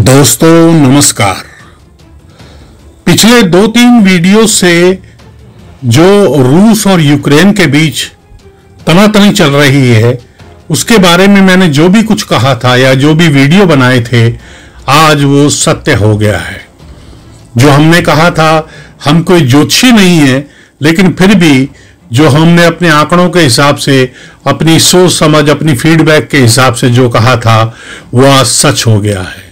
दोस्तों नमस्कार। पिछले 2-3 वीडियो से जो रूस और यूक्रेन के बीच तनातनी चल रही है उसके बारे में मैंने जो भी कुछ कहा था या जो भी वीडियो बनाए थे आज वो सत्य हो गया है। जो हमने कहा था, हम कोई ज्योतिषी नहीं है, लेकिन फिर भी जो हमने अपने आंकड़ों के हिसाब से, अपनी सोच समझ, अपनी फीडबैक के हिसाब से जो कहा था वो आज सच हो गया है।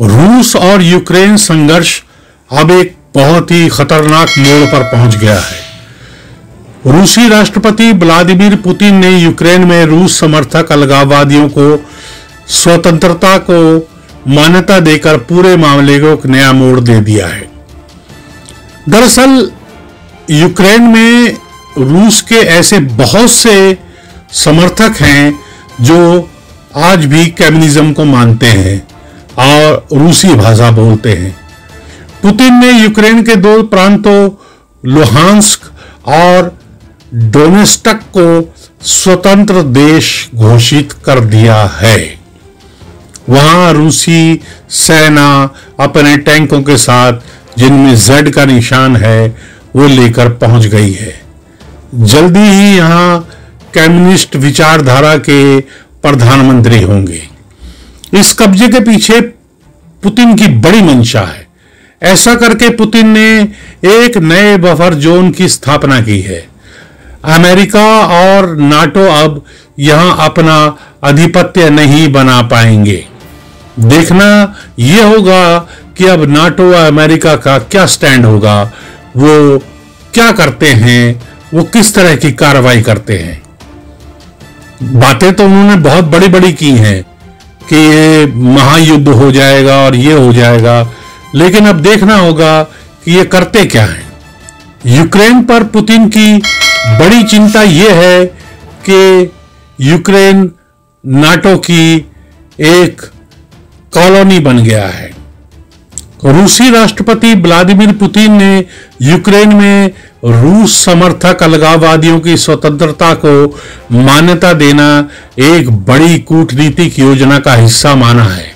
रूस और यूक्रेन संघर्ष अब एक बहुत ही खतरनाक मोड़ पर पहुंच गया है। रूसी राष्ट्रपति व्लादिमीर पुतिन ने यूक्रेन में रूस समर्थक अलगाववादियों को स्वतंत्रता को मान्यता देकर पूरे मामले को एक नया मोड़ दे दिया है। दरअसल यूक्रेन में रूस के ऐसे बहुत से समर्थक हैं जो आज भी कम्युनिज्म को मानते हैं और रूसी भाषा बोलते हैं। पुतिन ने यूक्रेन के 2 प्रांतों लुहांस्क और डोनेस्टक को स्वतंत्र देश घोषित कर दिया है। वहां रूसी सेना अपने टैंकों के साथ, जिनमें Z का निशान है, वो लेकर पहुंच गई है। जल्दी ही यहां कम्युनिस्ट विचारधारा के प्रधानमंत्री होंगे। इस कब्जे के पीछे पुतिन की बड़ी मंशा है। ऐसा करके पुतिन ने एक नए बफर जोन की स्थापना की है। अमेरिका और नाटो अब यहां अपना आधिपत्य नहीं बना पाएंगे। देखना यह होगा कि अब नाटो और अमेरिका का क्या स्टैंड होगा, वो क्या करते हैं, वो किस तरह की कार्रवाई करते हैं। बातें तो उन्होंने बहुत बड़ी बड़ी की हैं कि ये महायुद्ध हो जाएगा और ये हो जाएगा, लेकिन अब देखना होगा कि ये करते क्या हैं। यूक्रेन पर पुतिन की बड़ी चिंता ये है कि यूक्रेन नाटो की एक कॉलोनी बन गया है। रूसी राष्ट्रपति व्लादिमीर पुतिन ने यूक्रेन में रूस समर्थक अलगाववादियों की स्वतंत्रता को मान्यता देना एक बड़ी कूटनीतिक योजना का हिस्सा माना है।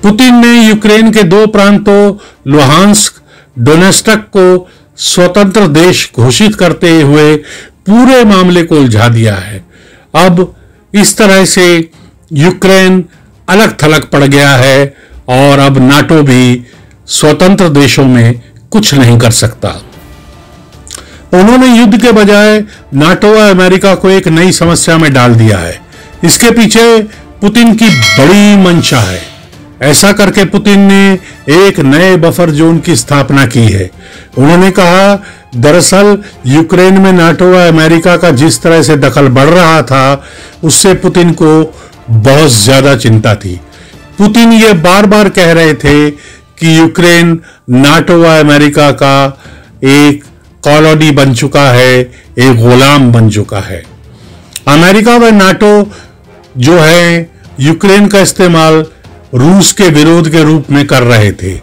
पुतिन ने यूक्रेन के 2 प्रांतों लुहांस्क, डोनेस्टक को स्वतंत्र देश घोषित करते हुए पूरे मामले को उलझा दिया है। अब इस तरह से यूक्रेन अलग थलग पड़ गया है और अब नाटो भी स्वतंत्र देशों में कुछ नहीं कर सकता। उन्होंने युद्ध के बजाय नाटो और अमेरिका को एक नई समस्या में डाल दिया है। इसके पीछे पुतिन की बड़ी मंशा है। ऐसा करके पुतिन ने एक नए बफर जोन की स्थापना की है। उन्होंने कहा, दरअसल यूक्रेन में नाटो और अमेरिका का जिस तरह से दखल बढ़ रहा था, उससे पुतिन को बहुत ज्यादा चिंता थी। पुतिन ये बार बार कह रहे थे कि यूक्रेन नाटो व अमेरिका का एक कॉलोनी बन चुका है, एक गुलाम बन चुका है। अमेरिका व नाटो जो है यूक्रेन का इस्तेमाल रूस के विरोध के रूप में कर रहे थे।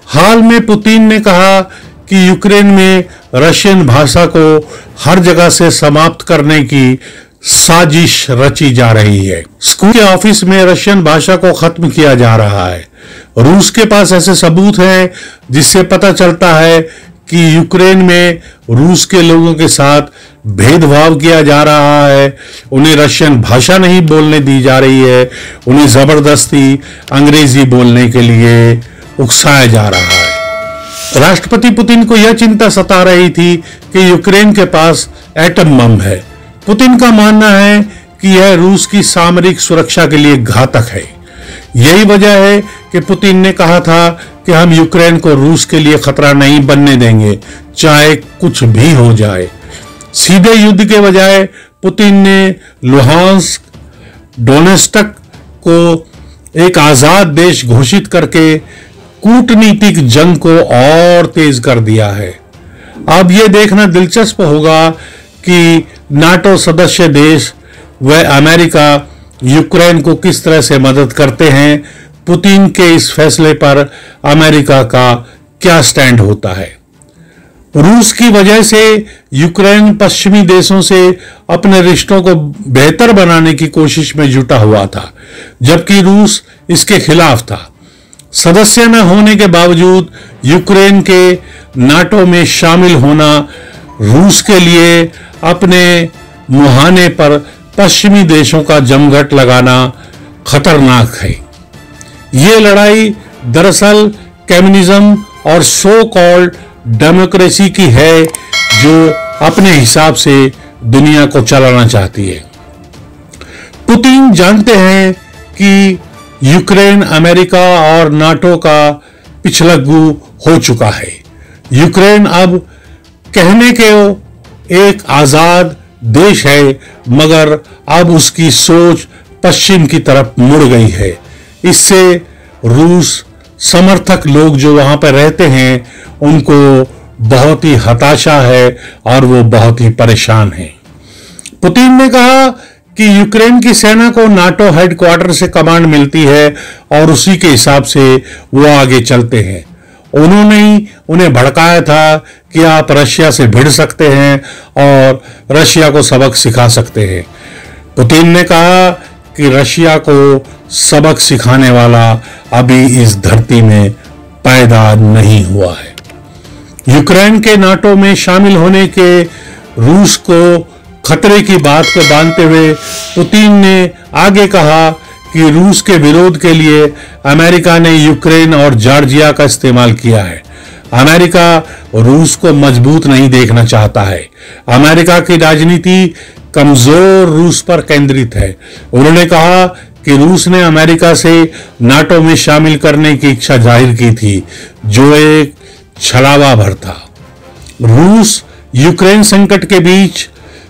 हाल में पुतिन ने कहा कि यूक्रेन में रशियन भाषा को हर जगह से समाप्त करने की साजिश रची जा रही है। स्कूल के ऑफिस में रशियन भाषा को खत्म किया जा रहा है। रूस के पास ऐसे सबूत हैं जिससे पता चलता है कि यूक्रेन में रूस के लोगों के साथ भेदभाव किया जा रहा है। उन्हें रशियन भाषा नहीं बोलने दी जा रही है, उन्हें जबरदस्ती अंग्रेजी बोलने के लिए उकसाया जा रहा है। राष्ट्रपति पुतिन को यह चिंता सता रही थी कि यूक्रेन के पास एटम बम है। पुतिन का मानना है कि यह रूस की सामरिक सुरक्षा के लिए घातक है। यही वजह है कि पुतिन ने कहा था कि हम यूक्रेन को रूस के लिए खतरा नहीं बनने देंगे, चाहे कुछ भी हो जाए। सीधे युद्ध के बजाय पुतिन ने लुहांस्क, डोनेस्टक को एक आजाद देश घोषित करके कूटनीतिक जंग को और तेज कर दिया है। अब यह देखना दिलचस्प होगा कि नाटो सदस्य देश व अमेरिका यूक्रेन को किस तरह से मदद करते हैं। पुतिन के इस फैसले पर अमेरिका का क्या स्टैंड होता है। रूस की वजह से यूक्रेन पश्चिमी देशों से अपने रिश्तों को बेहतर बनाने की कोशिश में जुटा हुआ था। जबकि रूस इसके खिलाफ था। सदस्य न होने के बावजूद यूक्रेन के नाटो में शामिल होना रूस के लिए अपने मुहाने पर पश्चिमी देशों का जमघट लगाना खतरनाक है। ये लड़ाई दरअसल कम्युनिज्म और सो कॉल्ड डेमोक्रेसी की है, जो अपने हिसाब से दुनिया को चलाना चाहती है। पुतिन जानते हैं कि यूक्रेन अमेरिका और नाटो का पिछलग्गू हो चुका है। यूक्रेन अब कहने के एक आजाद देश है, मगर अब उसकी सोच पश्चिम की तरफ मुड़ गई है। इससे रूस समर्थक लोग जो वहां पर रहते हैं उनको बहुत ही हताशा है और वो बहुत ही परेशान हैं। पुतिन ने कहा कि यूक्रेन की सेना को नाटो हेडक्वार्टर से कमांड मिलती है और उसी के हिसाब से वो आगे चलते हैं। उन्होंने ही उन्हें भड़काया था कि आप रशिया से भिड़ सकते हैं और रशिया को सबक सिखा सकते हैं। पुतिन ने कहा कि रशिया को सबक सिखाने वाला अभी इस धरती में पैदा नहीं हुआ है। यूक्रेन के नाटो में शामिल होने के रूस को खतरे की बात को बांधते हुए पुतिन ने आगे कहा कि रूस के विरोध के लिए अमेरिका ने यूक्रेन और जॉर्जिया का इस्तेमाल किया है। अमेरिका रूस को मजबूत नहीं देखना चाहता है। अमेरिका की राजनीति कमजोर रूस पर केंद्रित है। उन्होंने कहा कि रूस ने अमेरिका से नाटो में शामिल करने की इच्छा जाहिर की थी, जो एक छलावा भर था। रूस यूक्रेन संकट के बीच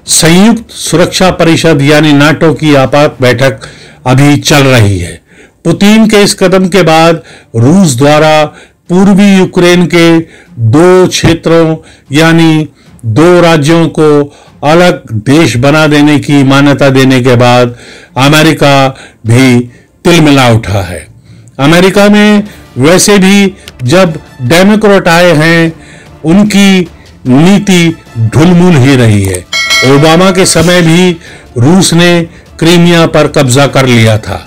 संयुक्त सुरक्षा परिषद यानी नाटो की आपात बैठक अभी चल रही है। पुतिन के इस कदम के बाद रूस द्वारा पूर्वी यूक्रेन के 2 क्षेत्रों यानी 2 राज्यों को अलग देश बना देने की मान्यता देने के बाद अमेरिका भी तिलमिला उठा है। अमेरिका में वैसे भी जब डेमोक्रेट आए हैं उनकी नीति ढुलमुल ही रही है। ओबामा के समय भी रूस ने क्रीमिया पर कब्जा कर लिया था।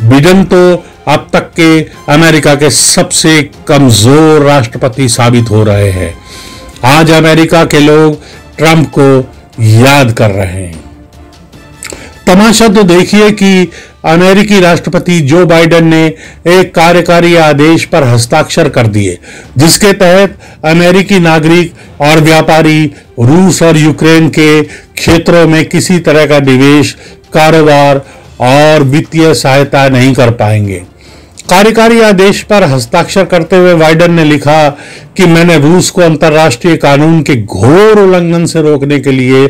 बिडेन तो अब तक के अमेरिका के सबसे कमजोर राष्ट्रपति साबित हो रहे हैं। आज अमेरिका के लोग ट्रंप को याद कर रहे हैं। तमाशा तो देखिए कि अमेरिकी राष्ट्रपति जो बाइडेन ने एक कार्यकारी आदेश पर हस्ताक्षर कर दिए, जिसके तहत अमेरिकी नागरिक और व्यापारी रूस और यूक्रेन के क्षेत्रों में किसी तरह का निवेश, कारोबार और वित्तीय सहायता नहीं कर पाएंगे। कार्यकारी आदेश पर हस्ताक्षर करते हुए बाइडेन ने लिखा कि मैंने रूस को अंतर्राष्ट्रीय कानून के घोर उल्लंघन से रोकने के लिए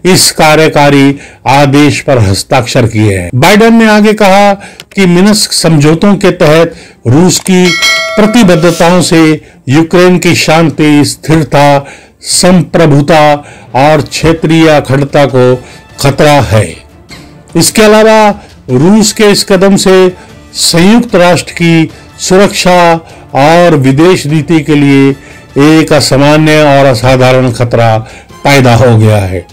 इस कार्यकारी आदेश पर हस्ताक्षर किए हैं। बाइडेन ने आगे कहा कि मिन्स्क समझौतों के तहत रूस की प्रतिबद्धताओं से यूक्रेन की शांति, स्थिरता, संप्रभुता और क्षेत्रीय अखंडता को खतरा है। इसके अलावा रूस के इस कदम से संयुक्त राष्ट्र की सुरक्षा और विदेश नीति के लिए एक असामान्य और असाधारण खतरा पैदा हो गया है।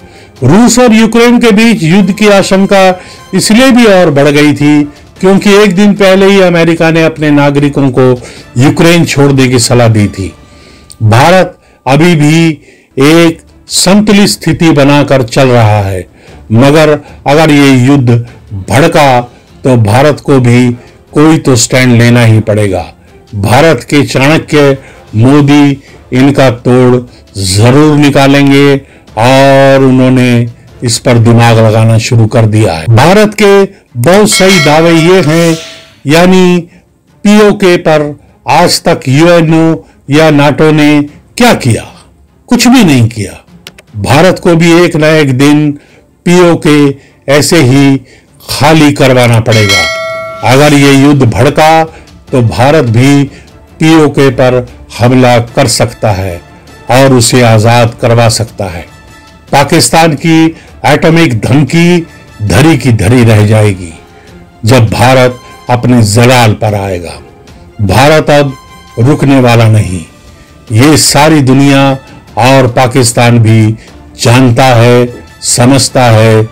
रूस और यूक्रेन के बीच युद्ध की आशंका इसलिए भी और बढ़ गई थी क्योंकि एक दिन पहले ही अमेरिका ने अपने नागरिकों को यूक्रेन छोड़ने की सलाह दी थी। भारत अभी भी एक संतुलित स्थिति बनाकर चल रहा है, मगर अगर ये युद्ध भड़का तो भारत को भी कोई तो स्टैंड लेना ही पड़ेगा। भारत के चाणक्य मोदी इनका तोड़ जरूर निकालेंगे और उन्होंने इस पर दिमाग लगाना शुरू कर दिया है। भारत के बहुत सही दावे ये हैं, यानी पीओके पर आज तक यूएनओ या नाटो ने क्या किया? कुछ भी नहीं किया। भारत को भी एक न एक दिन पीओके ऐसे ही खाली करवाना पड़ेगा। अगर ये युद्ध भड़का तो भारत भी पीओके पर हमला कर सकता है और उसे आजाद करवा सकता है। पाकिस्तान की एटॉमिक धमकी धरी की धरी रह जाएगी जब भारत अपने जलाल पर आएगा। भारत अब रुकने वाला नहीं, ये सारी दुनिया और पाकिस्तान भी जानता है, समझता है,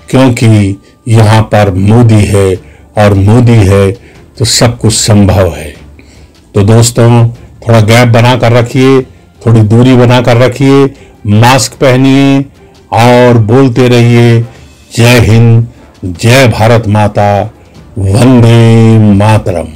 क्योंकि यहां पर मोदी है और मोदी है तो सब कुछ संभव है। तो दोस्तों, थोड़ा गैप बना कर रखिए, थोड़ी दूरी बना कर रखिए, मास्क पहनिए और बोलते रहिए जय हिंद, जय भारत माता, वंदे मातरम।